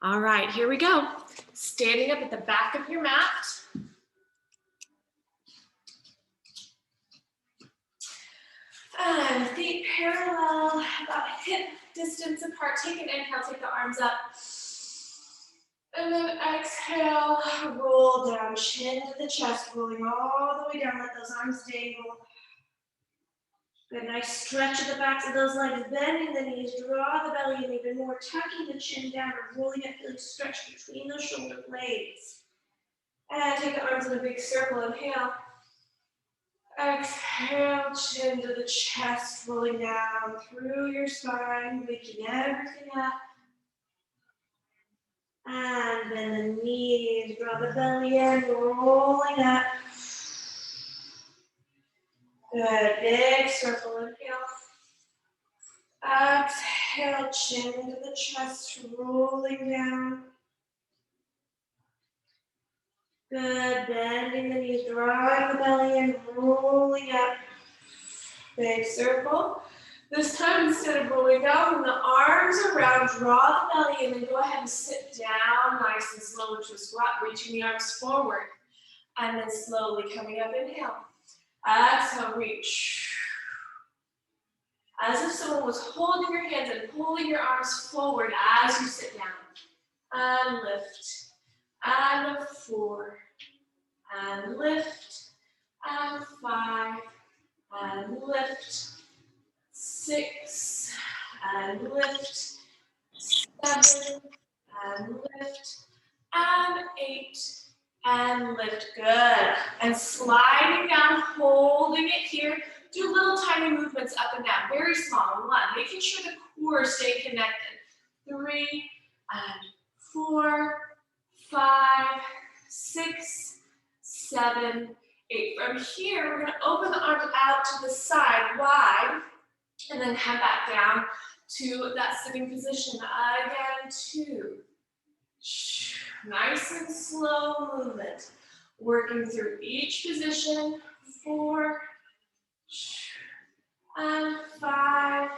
All right, here we go. Standing up at the back of your mat. And feet parallel, about hip distance apart. Take an inhale, take the arms up. And then exhale, roll down, chin to the chest, rolling all the way down. Let those arms dangle. Good, nice stretch of the backs of those legs, bending the knees, draw the belly in even more, tucking the chin down or rolling it, feeling stretch between those shoulder blades. And take the arms in a big circle, inhale. Exhale, chin to the chest, rolling down through your spine, waking everything up. And bend the knees, draw the belly in, rolling up. Good, big circle, inhale. Exhale, chin to the chest, rolling down. Good, bending the knees, drawing the belly in, rolling up. Big circle. This time, instead of rolling down, bring the arms around, draw the belly in, and go ahead and sit down nice and slow into a squat, reaching the arms forward. And then slowly coming up, inhale. Exhale, reach. As if someone was holding your hands and pulling your arms forward as you sit down. And lift. And 4. And lift. And 5. And lift. 6. And lift. 7. And lift. And 8. And lift. Good. And sliding down, holding it here. Do little tiny movements up and down, very small. 1, making sure the core is staying connected. 3 and 4, 5, 6, 7, 8. From here, we're going to open the arms out to the side, wide, and then head back down to that sitting position. Again, 2. Nice and slow movement. Working through each position. 4. And 5,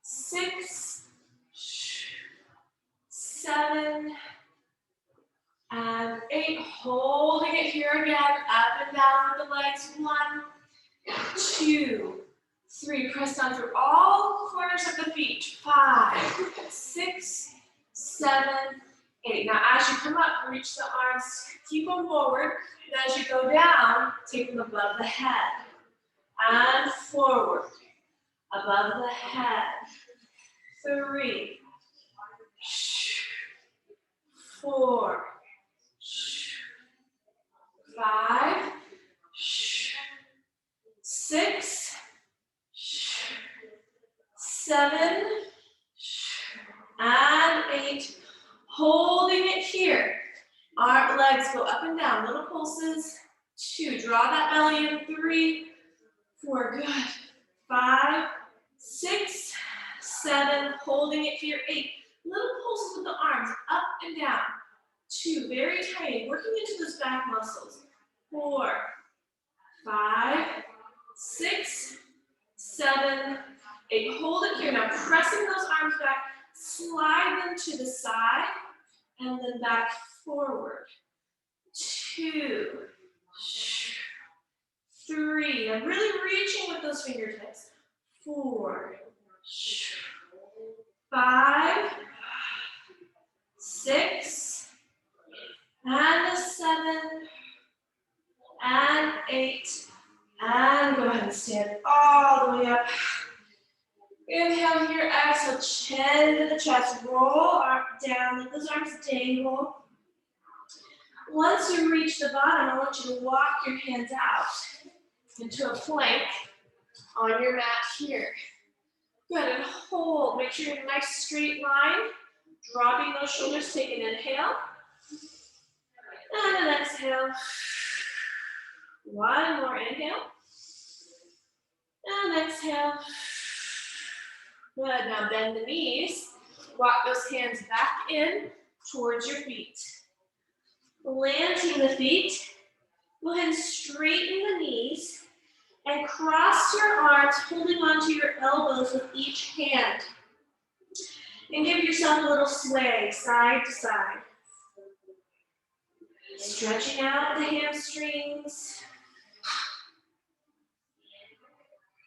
6, 7, and 8. Holding it here again, up and down with the legs. 1, 2, 3. Press down through all corners of the feet. 5, 6, 7, 8. Now, as you come up, reach the arms, keep them forward. And as you go down, take them above the head. And forward, above the head. 3, 4, 5, 6, 7, and 8. Holding it here. Our legs go up and down, little pulses. 2, draw that belly in. 3, 4, good. 5, 6, 7, holding it here. 8, little pulses with the arms, up and down. 2, very tiny, working into those back muscles. 4, 5, 6, 7, 8, hold it here. Now pressing those arms back, slide them to the side, and then back forward. 2, 3, and really reaching with those fingertips. 4, 5, 6, and 7, and 8, and go ahead and stand all the way up. Inhale here, exhale, chin to the chest, roll down, let those arms dangle. Once you reach the bottom, I want you to walk your hands out into a plank on your mat here. Good, and hold. Make sure you're in a nice straight line. Dropping those shoulders, take an inhale. And an exhale. 1 more inhale. And exhale. Good, now bend the knees. Walk those hands back in towards your feet. Planting the feet. Go ahead and straighten the knees. And cross your arms, holding onto your elbows with each hand. And give yourself a little sway, side to side. Stretching out the hamstrings.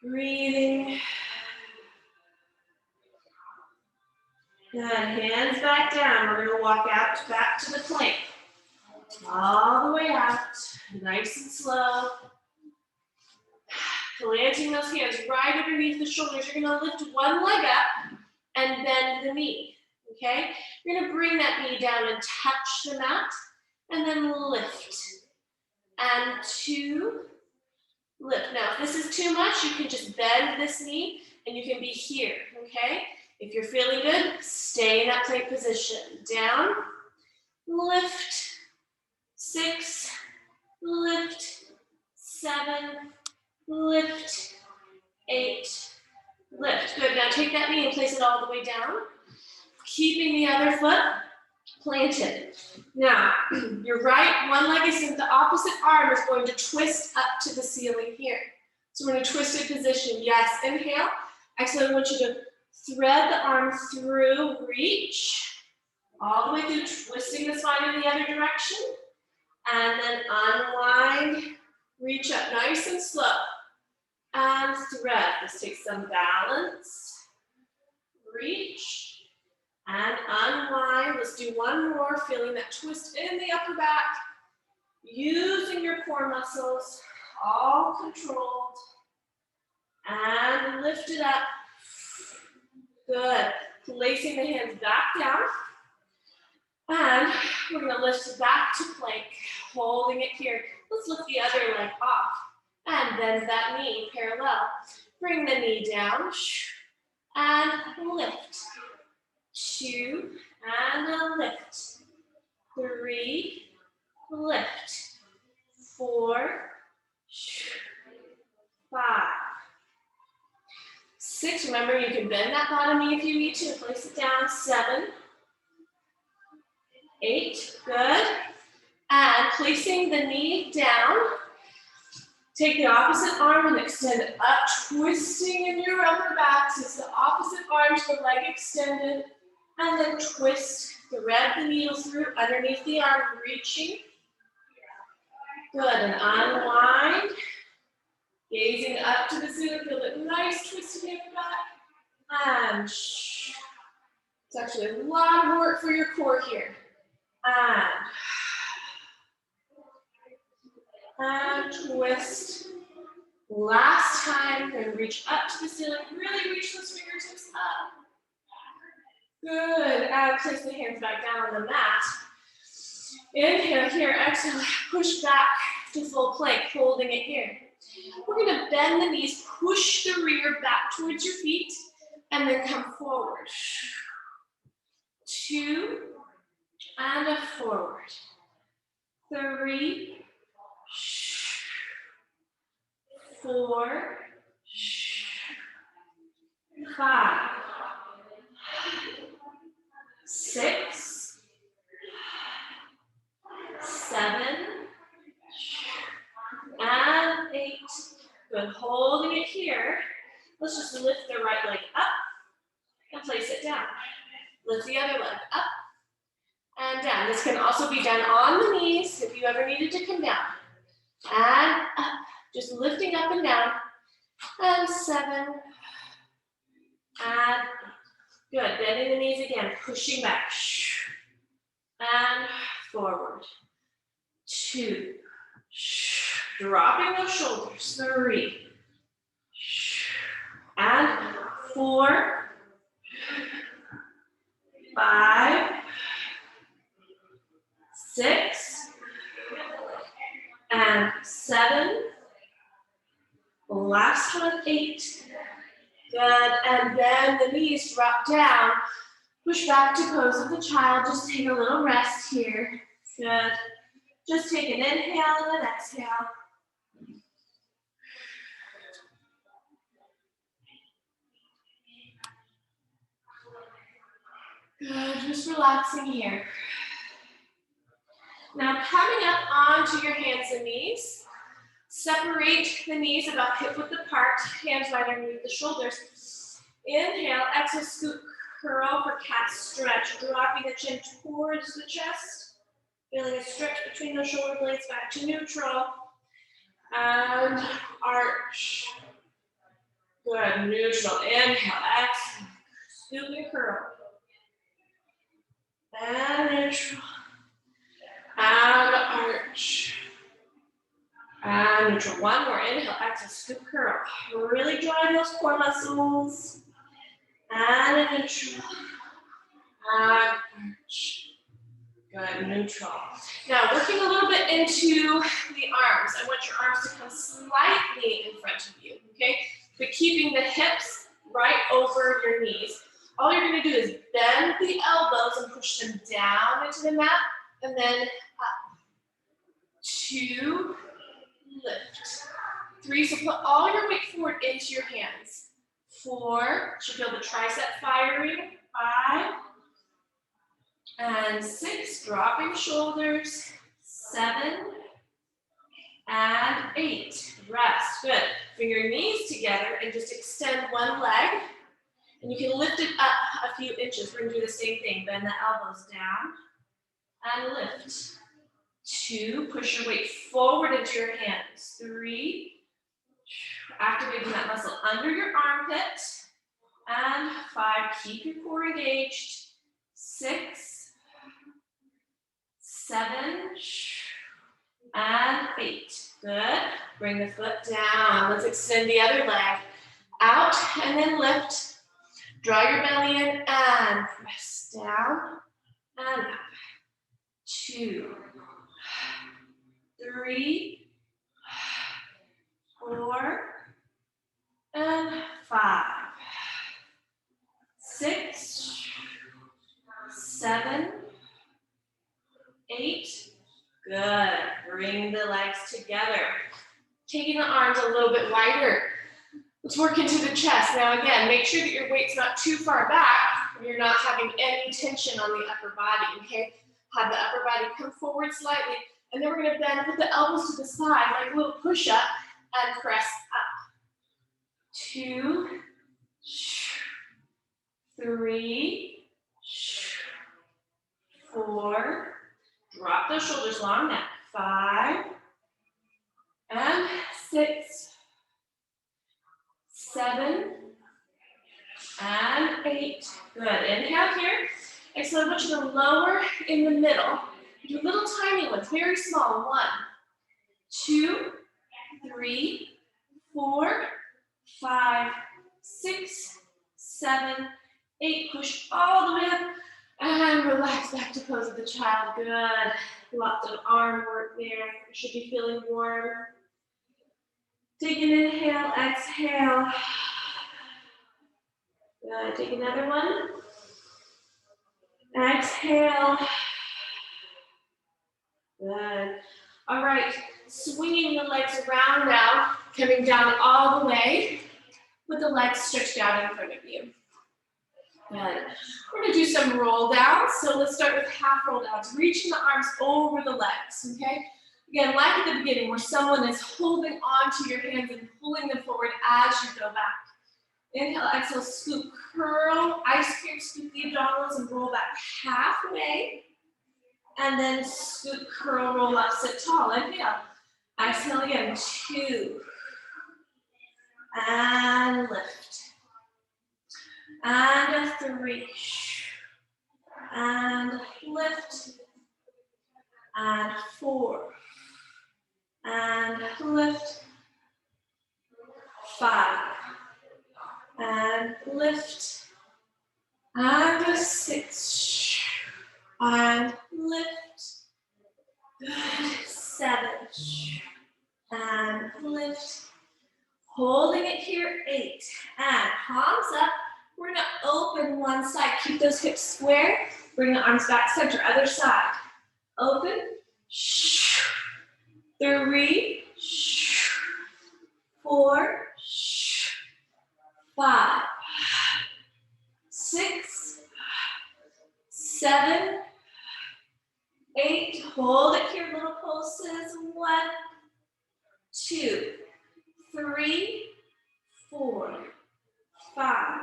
Breathing. Good, hands back down. We're gonna walk out back to the plank. All the way out, nice and slow. Planting those hands right underneath the shoulders. You're gonna lift one leg up and bend the knee, okay? You're gonna bring that knee down and touch the mat, and then lift. And 2, lift. Now, if this is too much, you can just bend this knee, and you can be here, okay? If you're feeling good, stay in that plank position. Down, lift, 6, lift, 7, lift, 8, lift. Good, now take that knee and place it all the way down, keeping the other foot planted. Now, your right one leg is in the opposite arm is going to twist up to the ceiling here. So we're in a twisted position. Yes, inhale. Exhale, I want you to thread the arm through, reach, all the way through, twisting the spine in the other direction. And then unwind, reach up nice and slow. And thread. This takes some balance. Reach. And unwind. Let's do one more, feeling that twist in the upper back. Using your core muscles, all controlled. And lift it up. Good. Placing the hands back down. And we're going to lift back to plank, holding it here. Let's lift the other leg off. And bend that knee parallel. Bring the knee down. And lift. 2, and a lift. 3, lift. 4, 5, 6. Remember, you can bend that bottom knee if you need to. Place it down. 7, 8. Good. And placing the knee down. Take the opposite arm and extend it up, twisting in your upper back. So it's the opposite arm to the leg extended. And then twist, thread the needle through underneath the arm, reaching. Good, and unwind. Gazing up to the ceiling, feel that nice twist in your back. And it's actually a lot of work for your core here. And twist. Last time, then reach up to the ceiling, really reach those fingertips up. Good, and place the hands back down on the mat. Inhale here, exhale, push back to full plank, holding it here. We're gonna bend the knees, push the rear back towards your feet, and then come forward. 2, and a forward. 3, 4, 5, 6, 7, and 8. Good, holding it here. Let's just lift the right leg up and place it down. Lift the other leg up and down. This can also be done on the knees if you ever needed to come down. And up, just lifting up and down. And 7, and good, bending the knees again, pushing back. And forward. 2, dropping those shoulders. 3, and 4, 5, 6, and 7. Last one, 8. Good, and then the knees drop down. Push back to pose of the child. Just take a little rest here. Good. Just take an inhale and an exhale. Good, just relaxing here. Now coming up onto your hands and knees. Separate the knees about hip width apart, hands right underneath the shoulders. Inhale, exhale, scoot, curl for cat stretch, dropping the chin towards the chest. Feeling a stretch between the shoulder blades back to neutral. And arch. Good, neutral. Inhale, exhale. Scoop and curl. And neutral. And arch. And neutral. One more. Inhale, exhale, scoop, curl. Really drive those core muscles. And neutral. And arch. Good, neutral. Now, working a little bit into the arms. I want your arms to come slightly in front of you, okay? But keeping the hips right over your knees. All you're gonna do is bend the elbows and push them down into the mat, and then up. 2, lift. 3, so put all your weight forward into your hands. 4, should feel the tricep firing. 5, and 6, dropping shoulders. 7, and 8, rest, good. Bring your knees together and just extend one leg. And you can lift it up a few inches. We're gonna do the same thing. Bend the elbows down and lift. 2, push your weight forward into your hands. 3, activating that muscle under your armpit. And 5, keep your core engaged. 6, 7, and 8. Good. Bring the foot down. Let's extend the other leg out and then lift. Draw your belly in and press down and up. 2, 3, 4, and 5, 6, 7, 8. Good. Bring the legs together. Taking the arms a little bit wider. Let's work into the chest. Now again, make sure that your weight's not too far back or you're not having any tension on the upper body, okay? Have the upper body come forward slightly, and then we're gonna bend with the elbows to the side, like a little push-up, and press up. 2, 3, 4, drop those shoulders long neck. 5, and 6, 7, and 8. Good. Inhale here. Exhale, I want you to lower in the middle. Do little tiny ones, very small. 1, 2, 3, 4, 5, 6, 7, 8. Push all the way up and relax back to pose of the child. Good. Lots of arm work there. You should be feeling warm. Take an inhale, exhale. Good. Take another one. Exhale. Good. All right. Swinging the legs around now, coming down all the way with the legs stretched out in front of you. Good. We're going to do some roll downs. So let's start with half roll downs, reaching the arms over the legs, okay? Again, like at the beginning, where someone is holding onto your hands and pulling them forward as you go back. Inhale, exhale, scoop, curl, ice cream, scoop the abdominals and roll back halfway. And then scoop, curl, roll up, sit tall. Inhale. Exhale again, 2. And lift. And 3. And lift. And 4. And lift. 5. And lift. And 6. And lift. Good. 7. And lift. Holding it here. 8. And palms up. We're going to open one side. Keep those hips square. Bring the arms back center. Other side. Open. 3. 4. 5. 6. 7. 8. Hold it here. Little pulses. 1, 2, 3, 4, 5,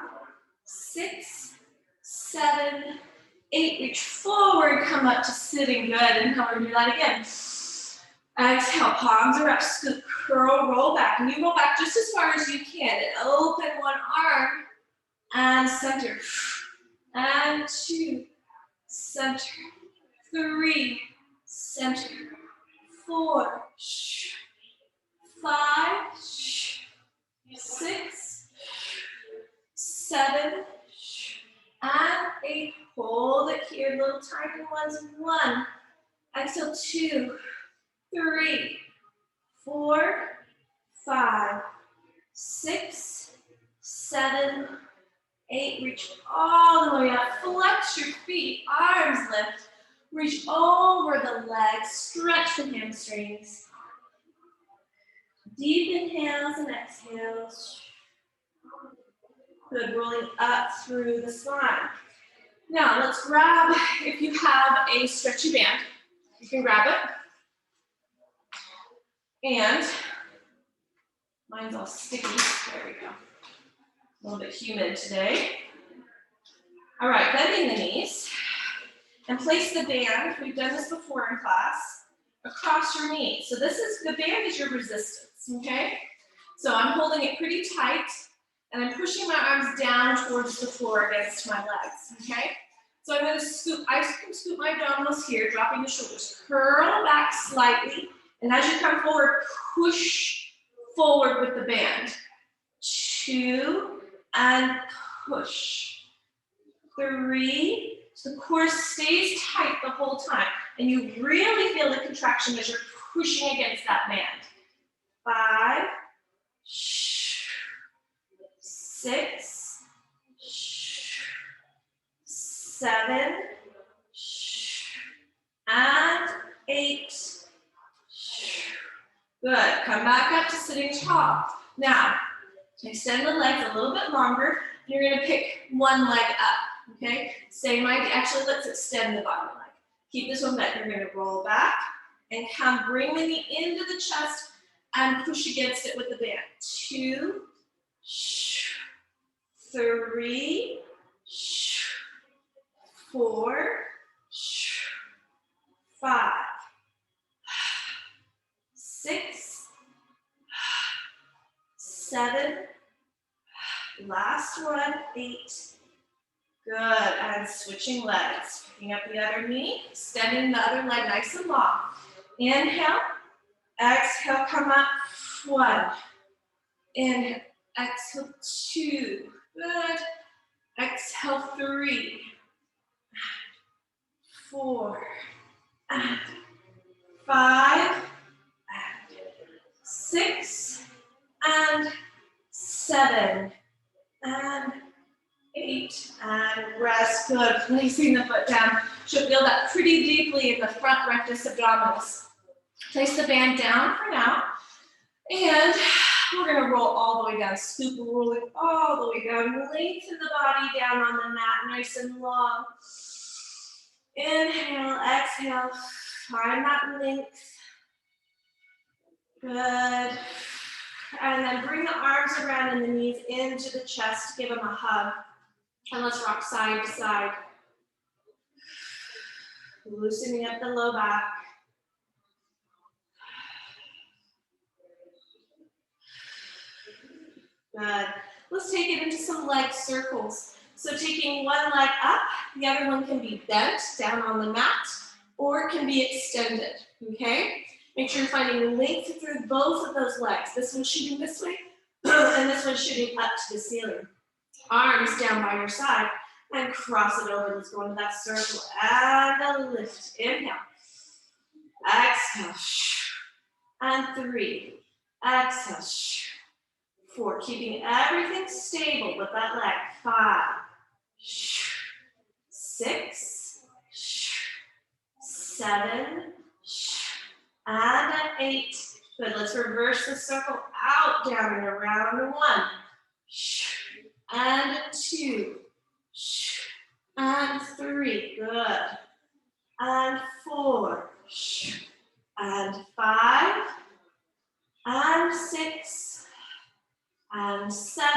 6, 7, 8, reach forward, come up to sitting, good. Inhale, we're gonna do that again. Exhale, palms are up, scoop, curl, roll back. And you roll back just as far as you can. And open one arm and center. And 2, center. 3, center. 4, 5, 6, 7, and 8. Hold it here, little tiny ones. 1. Exhale, 2, 3, 4, 5, 6, 7, 8. Reach all the way up. Flex your feet, arms lift. Reach over the legs, stretch the hamstrings. Deep inhales and exhales. Good, rolling up through the spine. Now let's grab, if you have a stretchy band, you can grab it. And mine's all sticky, there we go. A little bit humid today. All right, bending the knees. And place the band, we've done this before in class, across your knees. So this is, the band is your resistance, okay? So I'm holding it pretty tight, and I'm pushing my arms down towards the floor against my legs, okay? So I'm gonna scoop, I can scoop my abdominals here, dropping the shoulders. Curl back slightly, and as you come forward, push forward with the band. 2, and push. 3, so the core stays tight the whole time, and you really feel the contraction as you're pushing against that band. 5, 6, 7, and 8. Good, come back up to sitting tall. Now, extend the legs a little bit longer. You're gonna pick one leg up, okay? Same idea, actually let's extend the bottom leg. Keep this one back, you're gonna roll back and come, bring the knee into the chest and push against it with the band. 2, 3, 4, 5, 6, 7, last one, 8. Good, and switching legs. Picking up the other knee, extending the other leg nice and long. Inhale, exhale, come up, 1. Inhale, exhale, 2. Good. Exhale, 3, 4, and 5, and 6, and 7, and 8, and rest. Good, placing the foot down. Should feel that pretty deeply in the front rectus abdominis. Place the band down for now, and we're gonna roll all the way down. Scoop, rolling all the way down. Lengthen the body down on the mat, nice and long. Inhale, exhale, find that length. Good. And then bring the arms around and the knees into the chest, give them a hug. And let's rock side to side. Loosening up the low back. Good. Let's take it into some leg circles. So taking one leg up, the other one can be bent down on the mat, or it can be extended, okay? Make sure you're finding length through both of those legs. This one shooting this way, and this one shooting up to the ceiling. Arms down by your side, and cross it over. Let's go into that circle, and a lift. Inhale. Exhale. And 3. Exhale. 4. Keeping everything stable with that leg. 5. 6. 7. And 8. Good. Let's reverse the circle out, down and around. 1. And 2. And 3. Good. And 4. And 5. And 6. And 7.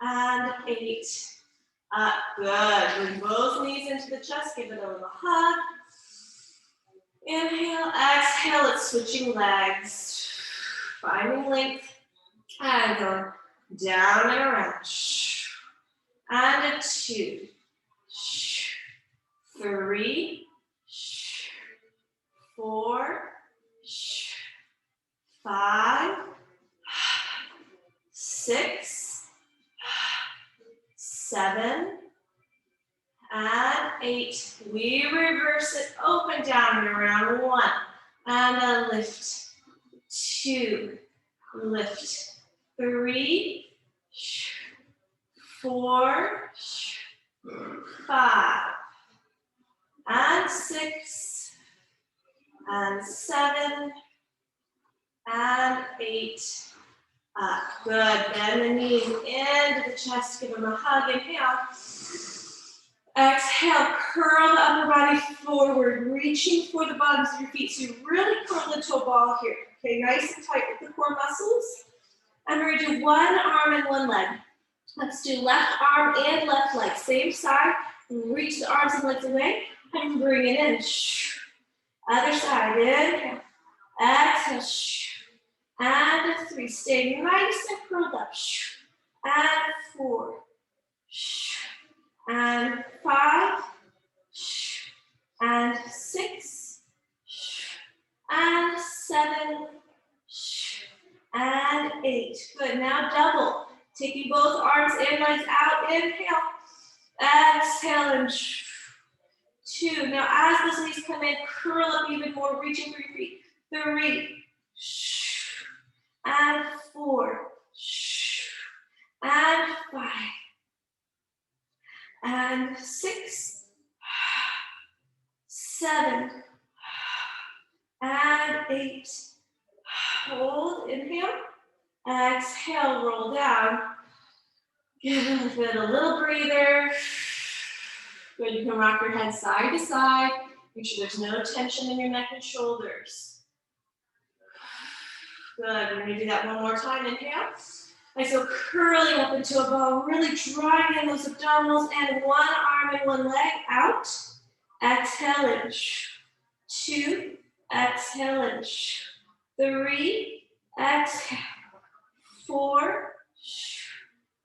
And 8. Up, good. Bring both knees into the chest, give it a little hug. Inhale, exhale, it's switching legs. Finding length, and going down and around. And a 2, 3, 4, 5, 6, 7, and 8. We reverse it, open, down, and around. 1, and a lift. 2, lift. 3, 4, 5, and 6, and 7, and 8. Up. Good. Bend the knees into the chest. Give them a hug. Inhale. Exhale. Curl the upper body forward, reaching for the bottoms of your feet. So you really curl into a ball here. Okay, nice and tight with the core muscles. And we're going to do one arm and one leg. Let's do left arm and left leg. Same side. Reach the arms and legs away. And bring it in. Other side. Inhale. Exhale. And 3. Stay nice and curled up. And 4. And 5. And 6. And 7. And 8. Good. Now double. Taking both arms and legs out. Inhale. Exhale. And 2. Now as those knees come in, curl up even more, reaching for your feet. 3. And 4. And 5. And 6. 7. And 8. Hold. Inhale. Exhale. Roll down. Give it a little breather. Good. You can rock your head side to side. Make sure there's no tension in your neck and shoulders. Good. We're going to do that one more time. Inhale. And so curling up into a ball, really drawing in those abdominals, and one arm and one leg out. Exhale in. 2. Exhale in. 3. Exhale. 4.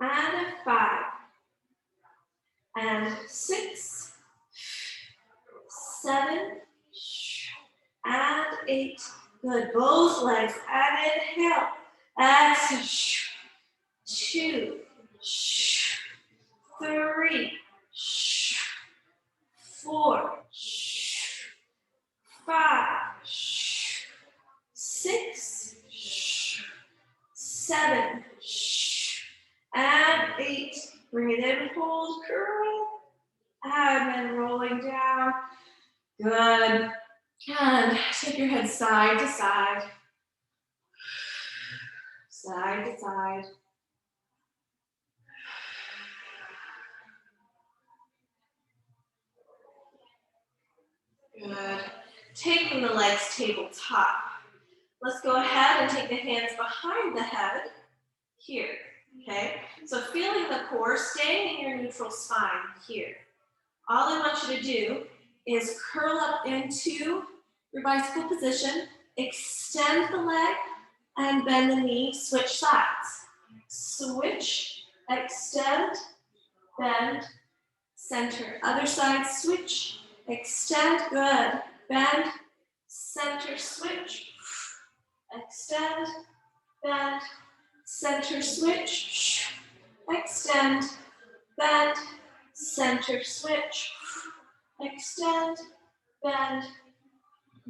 And 5. And 6. 7. And 8. Good. Both legs. And inhale. Exhale. 2. 3. 4. 5. 6. 7. And 8. Bring it in, hold, curl. And then rolling down. Good. And take your head side to side. Side to side. Good. Taking the legs tabletop. Let's go ahead and take the hands behind the head here. Okay? So feeling the core, staying in your neutral spine here. All I want you to do is curl up into your bicycle position, extend the leg, and bend the knee, switch sides. Switch, extend, bend, center. Other side, switch, extend, good. Bend, center, switch, extend, bend, center, switch, extend, bend, center, switch, extend, bend.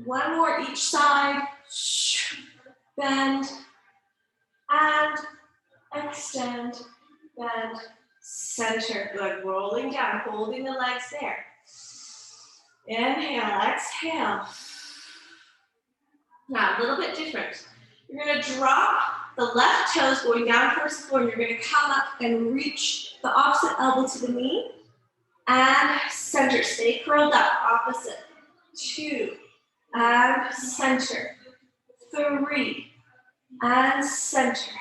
One more each side, bend, and extend, bend, center. Good. Rolling down, holding the legs there. Inhale, exhale. Now, a little bit different. You're going to drop the left toes going down towards the floor, and you're going to come up and reach the opposite elbow to the knee. And center. Stay curled up. Opposite. 2. And center. 3. And center.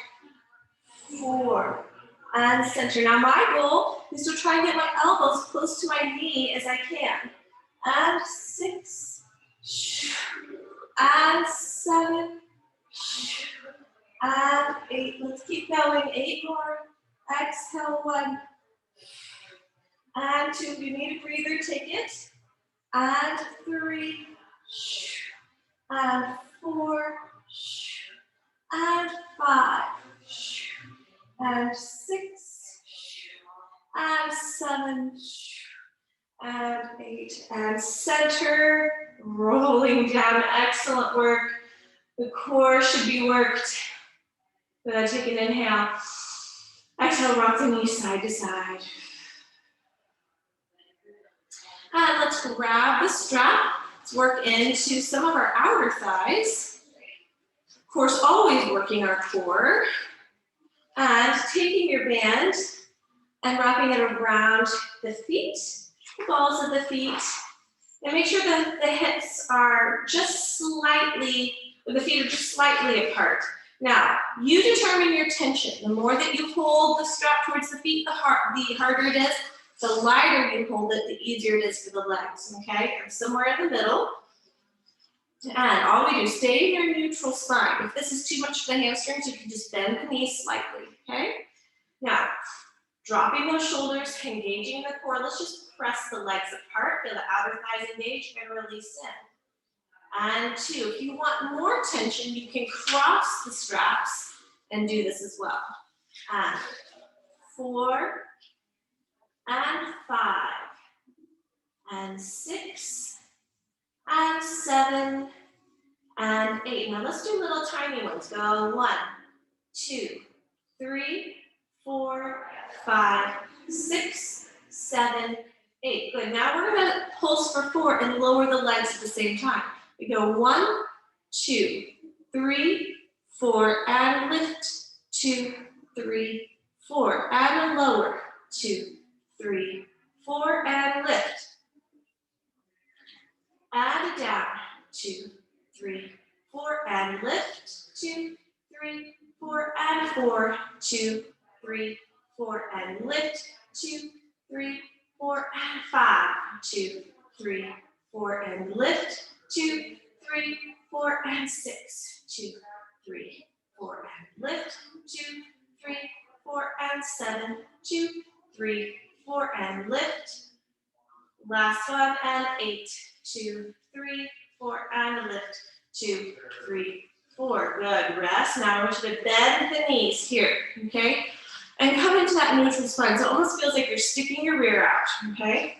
4. and center. Now my goal is to try and get my elbows close to my knee as I can. And 6, and 7, and 8. Let's keep going. 8 more. Exhale, 1. And 2. If you need a breather, take it. And 3. And 4. And 5. And 6. And 7. And 8. And center. Rolling down. Excellent work. The core should be worked. Good. Take an inhale. Exhale, rock the knees side to side. And let's grab the strap. Let's work into some of our outer thighs. Of course, always working our core. And taking your band and wrapping it around the feet, the balls of the feet. And make sure that the hips are just slightly, the feet are just slightly apart. Now, you determine your tension. The more that you hold the strap towards the feet, the harder it is. The lighter you hold it, the easier it is for the legs, okay? I'm somewhere in the middle. And all we do, stay in your neutral spine. If this is too much for the hamstrings, you can just bend the knees slightly, okay? Now, dropping those shoulders, engaging the core. Let's just press the legs apart, feel the outer thighs engage, and release in. And 2, if you want more tension, you can cross the straps and do this as well. And 4, and 5, and 6, and 7, and 8. Now let's do little tiny ones. Go 1, 2, 3, 4, 5, 6, 7, 8. Good. Now we're going to pulse for 4 and lower the legs at the same time. We go 1, 2, 3, 4, and lift, 2, 3, 4, and lower, 2, 3, 4, and lift. And down, 2, 3, 4, and lift, 2, 3, 4, and 4, 2, 3, 4, and lift, 2, 3, 4, and 5, 2, 3, 4, and lift, 2, 3, 4, and 6, 2, 3, 4, and lift, 2, 3, 4, and 7, 2, 3, 4, and lift. Last one, and 8, 2, 3, 4, and lift, 2, 3, 4. Good. Rest. Now I want you to bend the knees here, okay? And come into that neutral spine. So it almost feels like you're sticking your rear out, okay?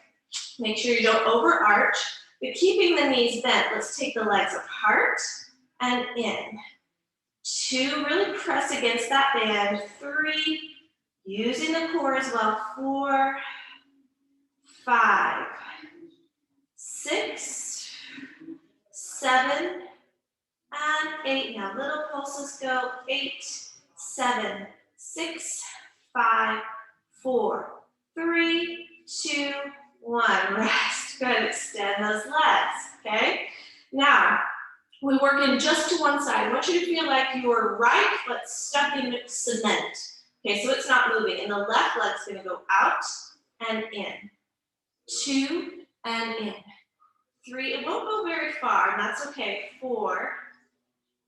Make sure you don't overarch, but keeping the knees bent. Let's take the legs apart and in. 2, really press against that band. 3, using the core as well. 4, 5, 6, 7, and 8. Now little pulses go. 8, 7, 6, 5, 4, 3, 2, 1. Rest. Good. Extend those legs. Okay. Now we work in just to one side. I want you to feel like your right foot stuck in cement. Okay, so it's not moving. And the left leg's going to go out and in. 2 and in. 3, it won't go very far, and that's okay. 4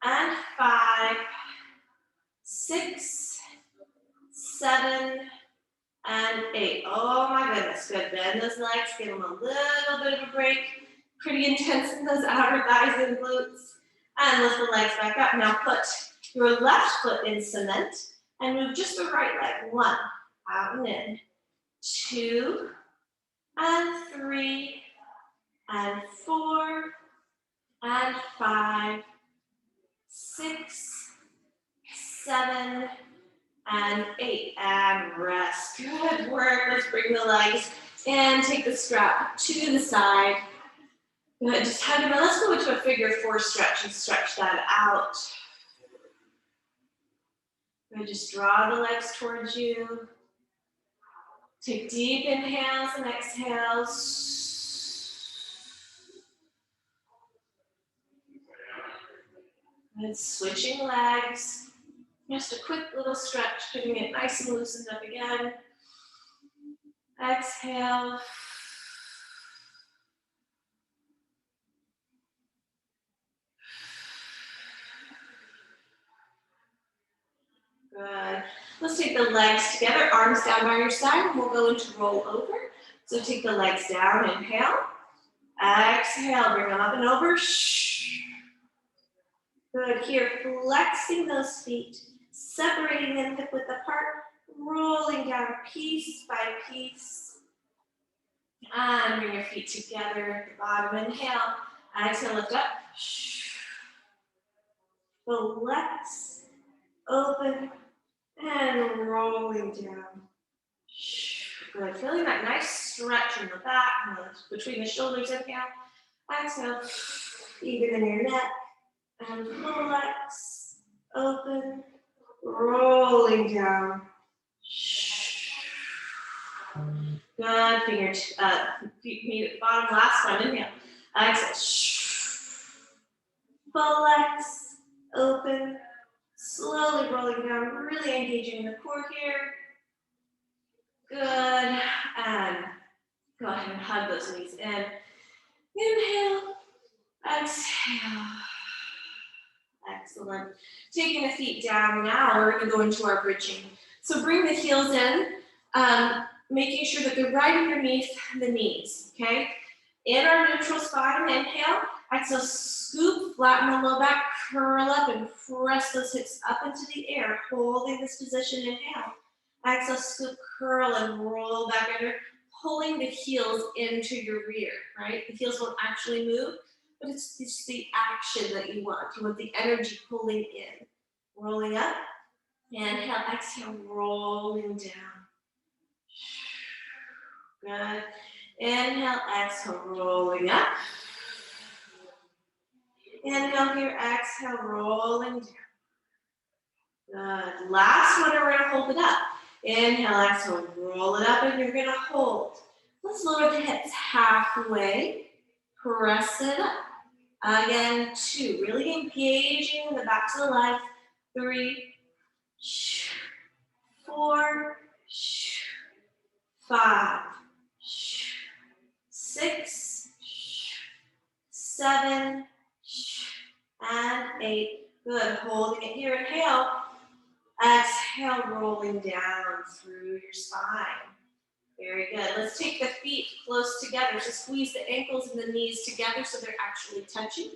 and 5, 6, 7, and 8. Oh my goodness, good. Bend those legs, give them a little bit of a break. Pretty intense in those outer thighs and glutes. And lift the legs back up. Now put your left foot in cement and move just the right leg. 1, out and in. 2, and 3, and 4, and 5, 6, 7, and 8, and rest. Good work. Let's bring the legs and take the strap to the side. Good. Just hug them. Let's go into a figure 4 stretch and stretch that out. Good. Just draw the legs towards you. Take deep inhales and exhales. Good. Switching legs. Just a quick little stretch, getting it nice and loosened up again. Exhale. Good. Let's take the legs together, arms down by your side, and we'll go into roll over. So take the legs down, inhale. Exhale, bring them up and over. Good. Here, flexing those feet, separating them hip width apart, rolling down piece by piece. And bring your feet together at the bottom. Inhale. Exhale, lift up. Flex, open, and rolling down. Good. Feeling that nice stretch in the back, between the shoulders. Inhale. Exhale. Even in your neck. And flex, open, rolling down. Good. Feet meet at the bottom. Last one. Inhale. Exhale. Flex, open, slowly rolling down, really engaging the core here. Good. And go ahead and hug those knees in. Inhale. Exhale. Excellent. Taking the feet down now, we're going to go into our bridging. So bring the heels in, making sure that they're right underneath the knees, okay? In our neutral spine, inhale. Exhale, scoop, flatten the low back, curl up, and press those hips up into the air, holding this position. Inhale. Exhale, scoop, curl, and roll back under, pulling the heels into your rear, right? The heels won't actually move, but it's just the action that you want. You want the energy pulling in. Rolling up. Inhale, exhale, rolling down. Good. Inhale, exhale, rolling up. Inhale here, exhale, rolling down. Good. Last one, we're gonna hold it up. Inhale, exhale, roll it up, and you're gonna hold. Let's lower the hips halfway. Press it up. Again, 2, really engaging the back to the left. 3, 4, 5, 6, 7, and 8. Good. Holding it here. Inhale. Exhale, rolling down through your spine. Very good. Let's take the feet close together. So squeeze the ankles and the knees together so they're actually touching.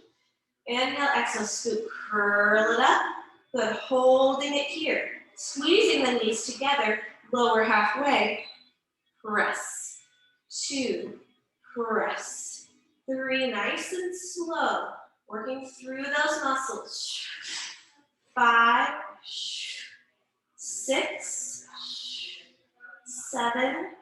Inhale, exhale, scoop, curl it up. Good. Holding it here. Squeezing the knees together, lower halfway. Press. 2, press. 3, nice and slow. Working through those muscles. 5, 6, 7,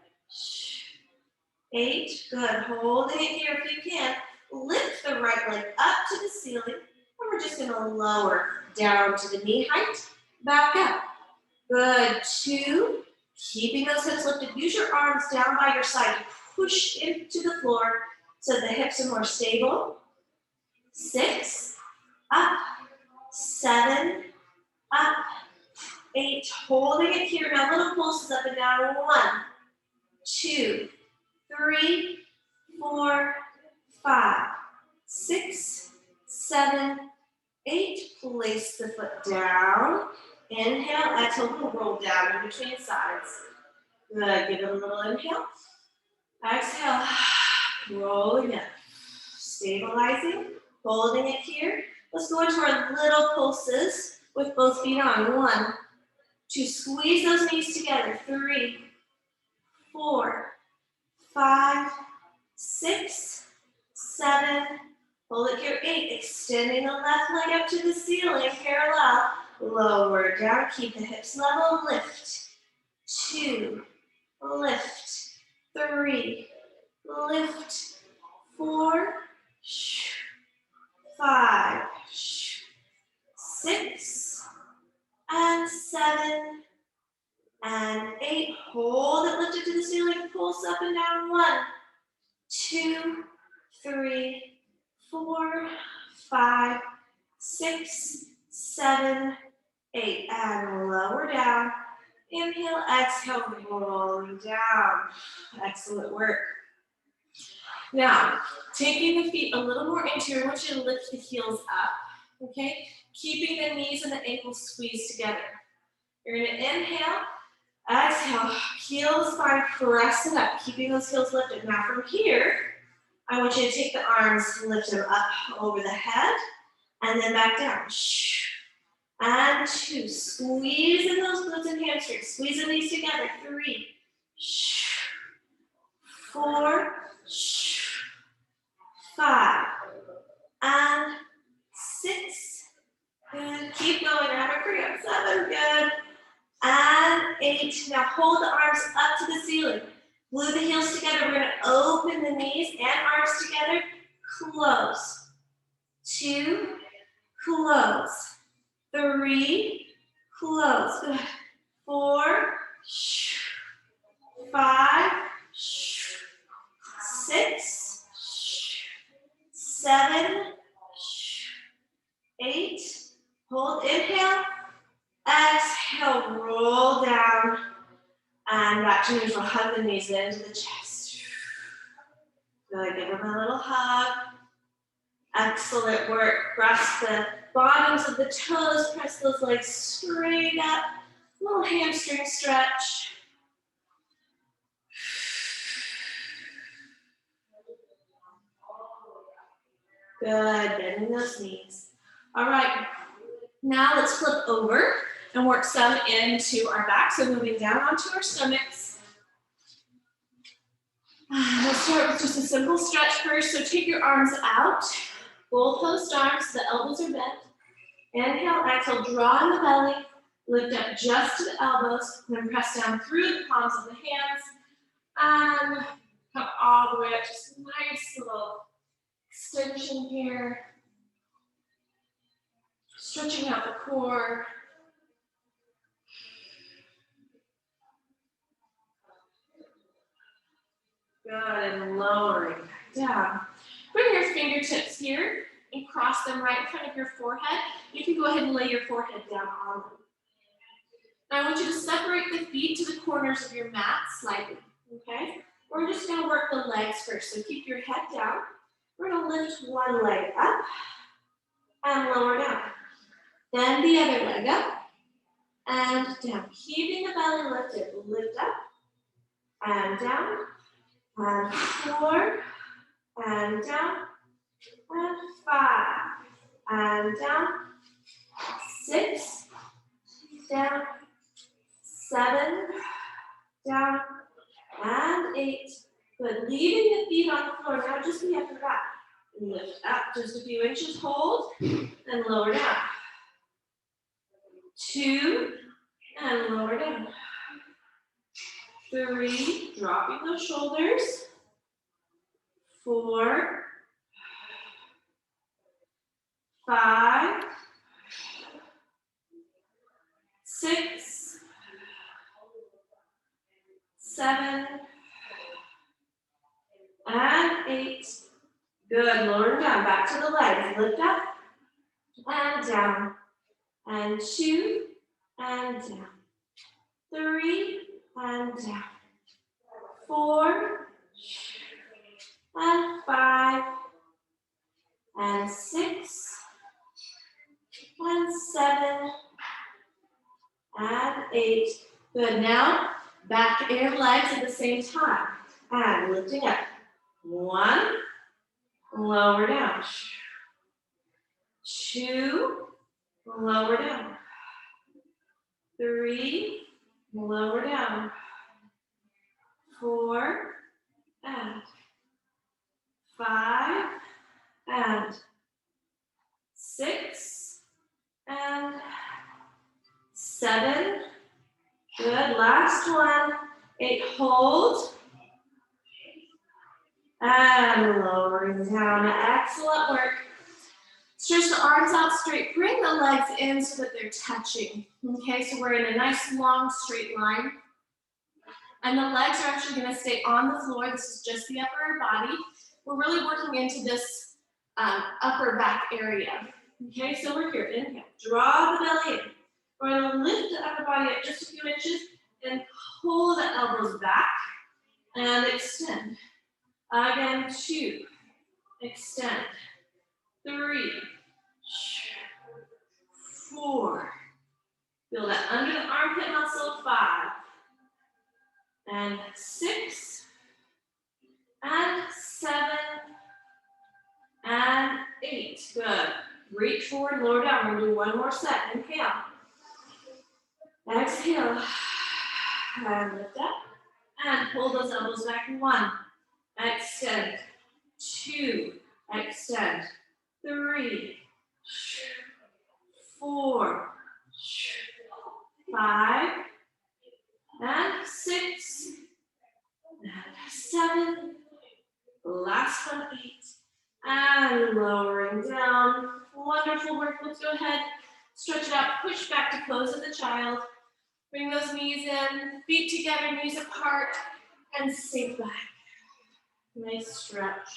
8. Good. Holding it here if you can. Lift the right leg up to the ceiling. And we're just going to lower down to the knee height. Back up. Good. 2. Keeping those hips lifted. Use your arms down by your side to push into the floor so the hips are more stable. 6. Up. 7. Up. 8. Holding it here. Now little pulses up and down. 1, 2, 3, 4, 5, 6, 7, 8. Place the foot down. Inhale, exhale, we'll roll down in between sides. Good, give it a little inhale. Exhale, rolling up. Stabilizing, holding it here. Let's go into our little pulses with both feet on. 1, 2, squeeze those knees together. 3, 4, 5, 6, 7, hold it here. 8, extending the left leg up to the ceiling, parallel. Lower down, keep the hips level, lift. 2, lift. 3, lift. 4, 5, 6, and 7, and 8. Hold it lifted to the ceiling, pulse up and down. 1, 2, 3, 4, 5, 6, 7, 8, and lower down. Inhale, exhale, rolling down. Excellent work. Now, taking the feet a little more interior, I want you to lift the heels up, okay? Keeping the knees and the ankles squeezed together. You're gonna inhale, exhale, heel spine, press it up, keeping those heels lifted. Now from here, I want you to take the arms, lift them up over the head, and then back down. And 2, squeeze in those glutes and hamstrings. Squeeze in these together. 3, 4, 5, and 6. Good. Keep going. I'm gonna bring up 7. Good. And 8. Now hold the arms up to the ceiling. Glue the heels together. We're gonna open the knees and arms together. Close. 2. Close. 3. Close. Good. 4. 5. 6. 7. 8. Hold. Inhale. Exhale. Roll down. And back to neutral. Hug the knees into the chest. Good. Give them a little hug. Excellent work. Press the bottoms of the toes. Press those legs straight up. Little hamstring stretch. Good. Bending those knees. All right. Now let's flip over and work some into our back. So moving down onto our stomachs. We'll start with just a simple stretch first. So take your arms out. Both post arms, the elbows are bent. Inhale, exhale, draw in the belly. Lift up just to the elbows. Then press down through the palms of the hands. And come all the way up. Just a nice little extension here. Stretching out the core. Good, and lowering down. Bring your fingertips here and cross them right in front of your forehead. You can go ahead and lay your forehead down on them. Now I want you to separate the feet to the corners of your mat slightly, okay? We're just gonna work the legs first, so keep your head down. We're gonna lift one leg up and lower down. Then the other leg up and down. Keeping the belly lifted, lift up and down, and 4, and down, and 5, and down, 6, down, 7, down, and 8. Good. Leaving the feet on the floor. Now just the upper back. Lift up just a few inches. Hold and lower down. 2 and lower down. 3, dropping those shoulders. 4, 5, 6, 7, and 8. Good. Lower down. Back to the legs. Lift up and down. And 2 and down. 3 and down. 4 and 5 and 6 and 7 and 8. Good. Now back and legs at the same time. And lifting up. 1, lower down. 2, lower down. 3, lower down. 4 and 5 and 6 and 7. Good. Last one. 8. Hold. And lowering down. Excellent work. Stretch the arms out straight. Bring the legs in so that they're touching. Okay, so we're in a nice long straight line. And the legs are actually going to stay on the floor. This is just the upper body. We're really working into this upper back area. Okay, so we're here. Inhale. Draw the belly in. We're gonna lift the upper body up just a few inches and pull the elbows back and extend. Again, 2, extend. 3, 4. Feel that under the armpit muscle, 5. And 6. And 7. And 8. Good. Reach forward, lower down. We're gonna do one more set. Inhale. Exhale. And lift up. And pull those elbows back. 1. Extend. 2. Extend. 3. 4. 5. And 6. And 7. Last one, 8. And lowering down. Wonderful work. Let's go ahead. Stretch it out. Push back to pose as a child. Bring those knees in. Feet together, knees apart. And sink back. Nice stretch.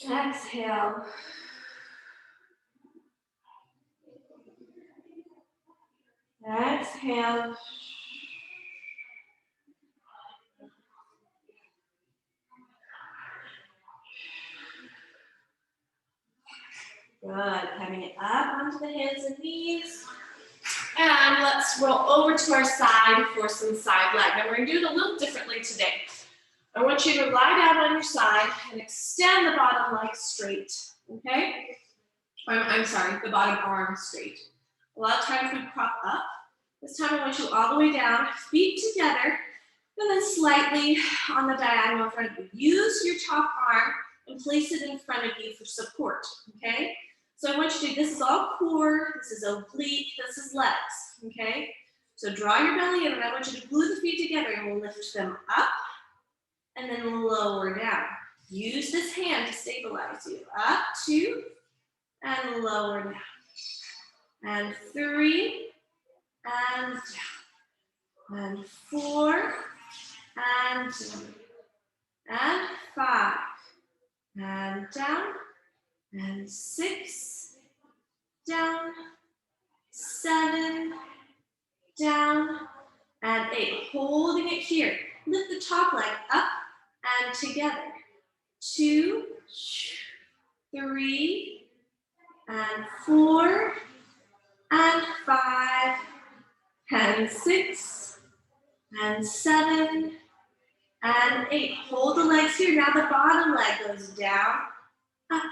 Exhale. Exhale. Good. Coming it up onto the hands and knees. And let's roll over to our side for some side leg. Now we're going to do it a little differently today. I want you to lie down on your side and extend the bottom leg straight. Okay? I'm sorry, the bottom arm straight. A lot of times we prop up. This time I want you all the way down, feet together, and then slightly on the diagonal in front of you. Use your top arm and place it in front of you for support, okay? So I want you to do, this is all core, this is oblique, this is legs, okay? So draw your belly in, and I want you to glue the feet together, and we'll lift them up, and then lower down. Use this hand to stabilize you. Up, 2, and lower down. And 3, and down. And 4, and down. And 5, and down. And 6, down. 7, down. And 8. Holding it here. Lift the top leg up and together. 2, 3, and 4, and 5, and 6, and 7, and 8. Hold the legs here. Now the bottom leg goes down, up,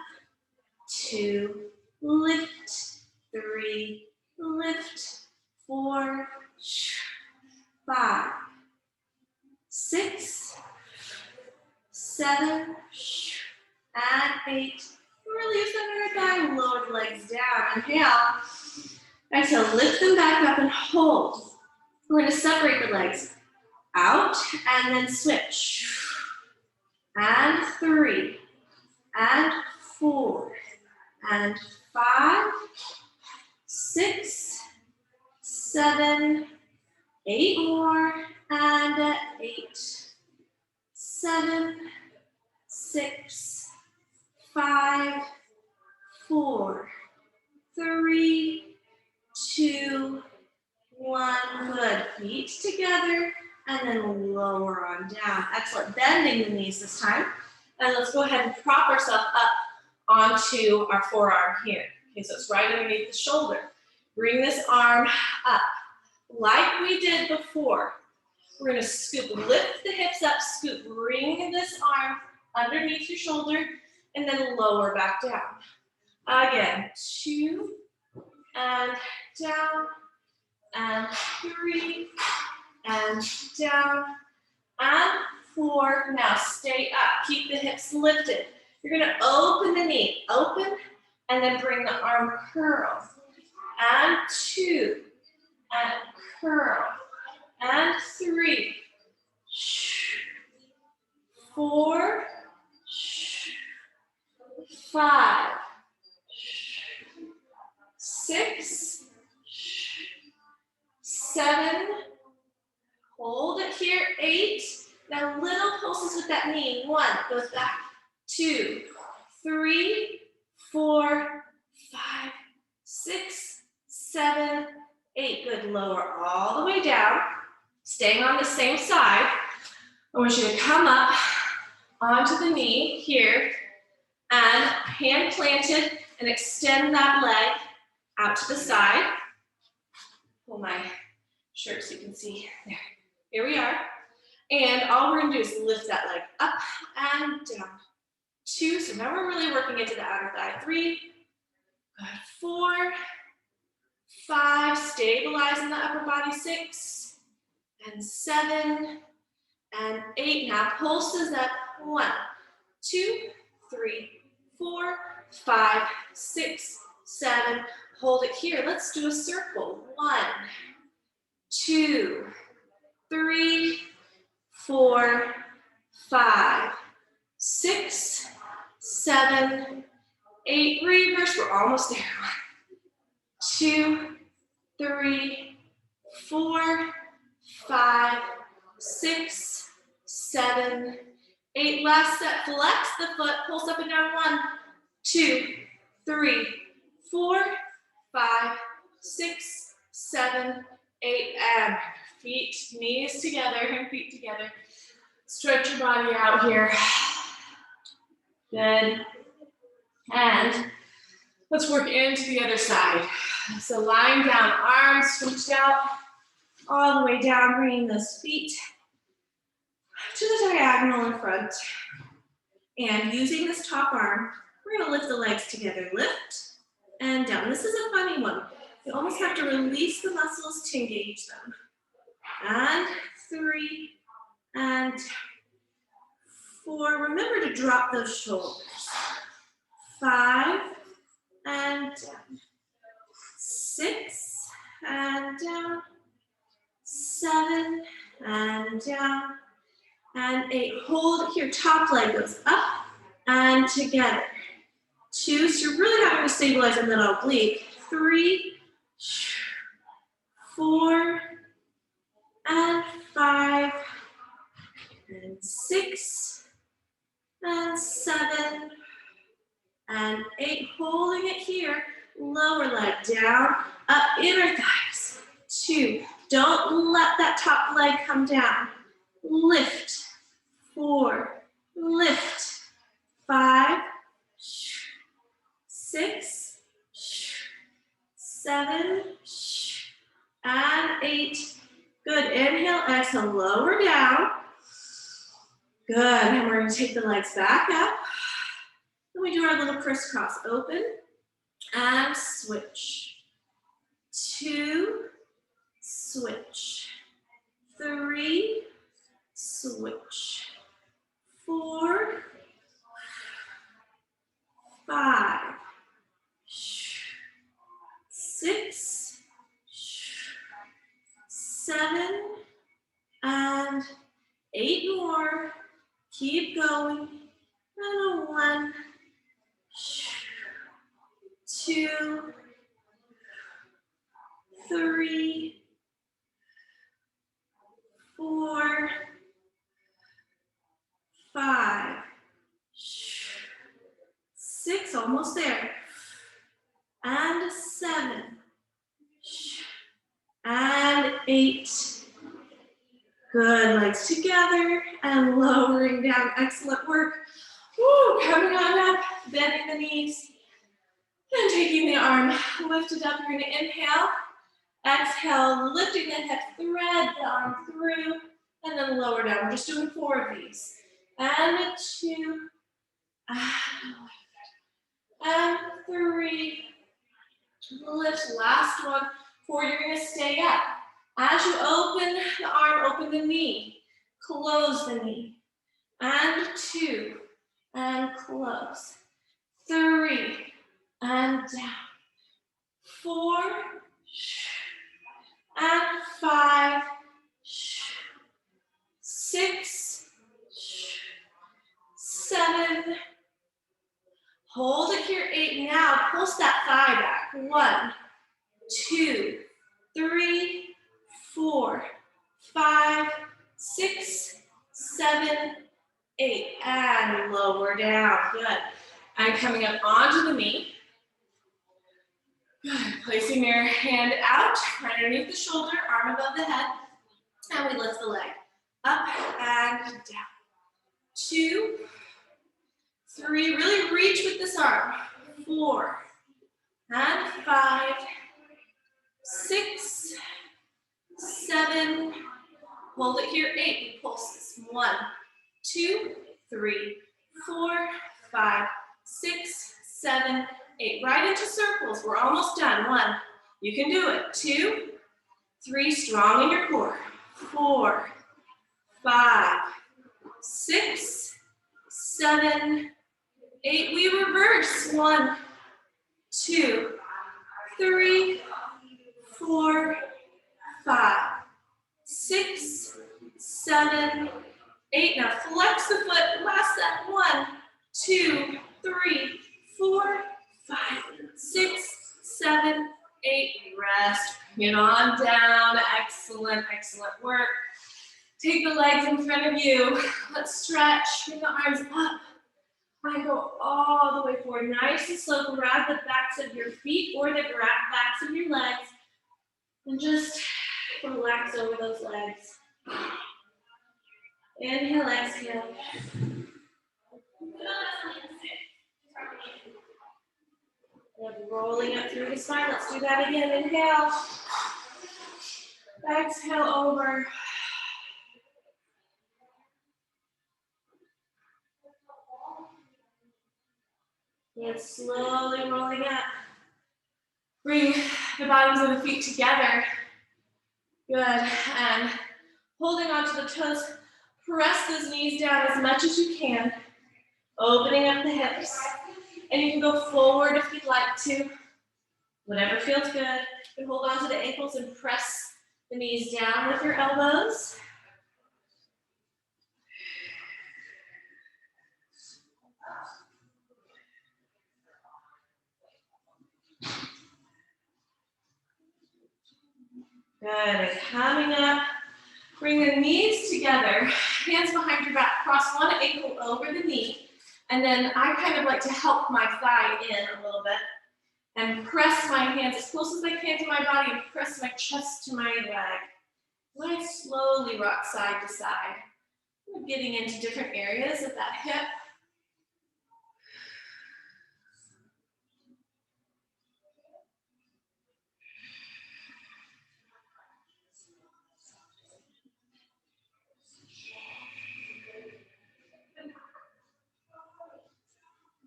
2, lift, 3, lift, 4, 5, 6, 7, and 8. Release under thigh, lower the legs down. Inhale. Exhale, lift them back up and hold. We're going to separate the legs out and then switch. And 3, and 4, and 5, 6, 7, 8 more, and 8, 7, 6, 5, 4, 3, 2, 1. Good. Feet together and then lower on down. Excellent. Bending the knees this time. And let's go ahead and prop ourselves up onto our forearm here. Okay, so it's right underneath the shoulder. Bring this arm up like we did before. We're going to scoop, lift the hips up, scoop, bring this arm underneath your shoulder, and then lower back down. Again, 2, and down, and 3, and down, and 4. Now stay up, keep the hips lifted. You're going to open the knee, open, and then bring the arm curl, and 2, and curl, and 3, 4, 5, 6, 7, hold it here, 8. Now little pulses with that knee. 1, goes back, 2, 3, 4, 5, 6, 7, 8. Good. Lower all the way down. Staying on the same side. I want you to come up onto the knee here and hand planted and extend that leg out to the side. Pull my shirt so you can see. There. Here we are. And all we're going to do is lift that leg up and down. 2. So now we're really working into the outer thigh. 3. Good. 4. 5. Stabilizing the upper body. 6. And 7. And 8. Now pulses up. 1, 2, 3, 4, 5, 6, 7. Hold it here. Let's do a circle. 1, 2, 3, 4, 5, 6, 7, 8. Reverse. We're almost there. 2, 3, 4, 5, 6, 7, 8. Last set. Flex the foot. Pulse up and down. 1, 2, 3, 4, 5, 6, 7, 8. And feet, knees together, and feet together. Stretch your body out here. Good. And let's work into the other side. So lying down, arms stretched out, all the way down, bringing those feet to the diagonal in front. And using this top arm, we're going to lift the legs together. Lift and down. This is a funny one. You almost have to release the muscles to engage them. And 3, and 4. Remember to drop those shoulders. 5, and down. 6, and down. 7, and down. And 8. Hold here. Top leg goes up and together. 2. So you're really having to stabilize in that oblique. 3, 4, and 5, and 6, and 7, and 8. Holding it here. Lower leg down, up, inner thighs. 2. Don't let that top leg come down. Lift. 4. Lift. 5. 6. 7. And 8. Good. Inhale, exhale, lower down. Good. And we're going to take the legs back up. Then we do our little crisscross. Open and switch. 2, switch. 3, switch. 4, 5, 6, 7, and 8 more. Keep going. And a 1, 2, 3, 4, 5, 6, almost there. And 7, and 8. Good, legs together and lowering down. Excellent work. Woo, coming on up, bending the knees. And taking the arm lifted up. You're going to inhale, exhale, lifting the hip, thread the arm through, and then lower down. We're just doing 4 of these. And a 2, and 3, lift, last one. 4, you're going to stay up. As you open the arm, open the knee, close the knee. And 2, and close. 3, and down. 4, and 5, 6, 7. Hold it here, 8. Now pulse that thigh back. 1, 2, 3, 4, 5, 6, 7, 8. And lower down. Good. And coming up onto the knee. Good. Placing your hand out, right underneath the shoulder, arm above the head, and we lift the leg up and down. 2, 3, really reach with this arm. 4, and 5, 6, 7, hold it here, 8, we pulse this. 1, 2, 3, 4, 5, 6, 7, 8. Right into circles, we're almost done. 1, you can do it. 2, 3, strong in your core. 4, 5, 6, 7, 8. We reverse. 1, 2, 3, 4, 5, 6, 7, 8. Now flex the foot. Last set. 1, 2, 3, 4, 5, 6, 7, 8. Rest. Get on down. Excellent, excellent work. Take the legs in front of you. Let's stretch. Bring the arms up. And go all the way forward. Nice and slow. Grab the backs of your feet or the backs of your legs. And just relax over those legs. Inhale, exhale. And rolling up through the spine. Let's do that again. Inhale. Exhale over. And slowly rolling up. Bring the bottoms of the feet together. Good. And holding onto the toes, press those knees down as much as you can. Opening up the hips. And you can go forward if you'd like to. Whatever feels good. You can hold onto the ankles and press the knees down with your elbows. Good, and coming up, bring the knees together, hands behind your back, cross one ankle over the knee, and then I kind of like to help my thigh in a little bit, and press my hands as close as I can to my body, and press my chest to my leg. I slowly rock side to side. I'm getting into different areas of that hip.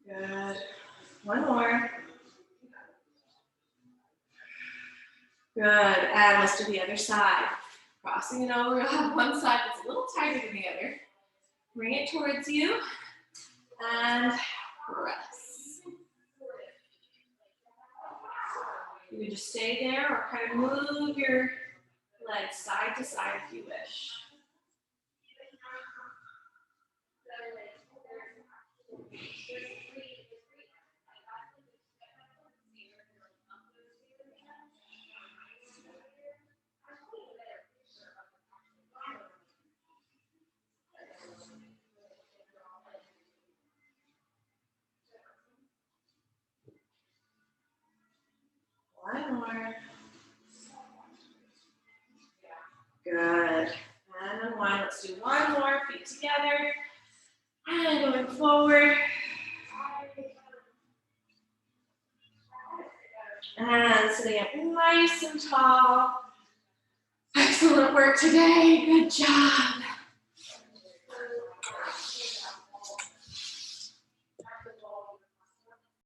Good. One more. Good. And let's do the other side. Crossing it over. You'll have one side that's a little tighter than the other. Bring it towards you. And press. You can just stay there or kind of move your legs side to side if you wish. One more. Good. And one. Let's do one more. Feet together. And going forward. And sitting up nice and tall. Excellent work today. Good job.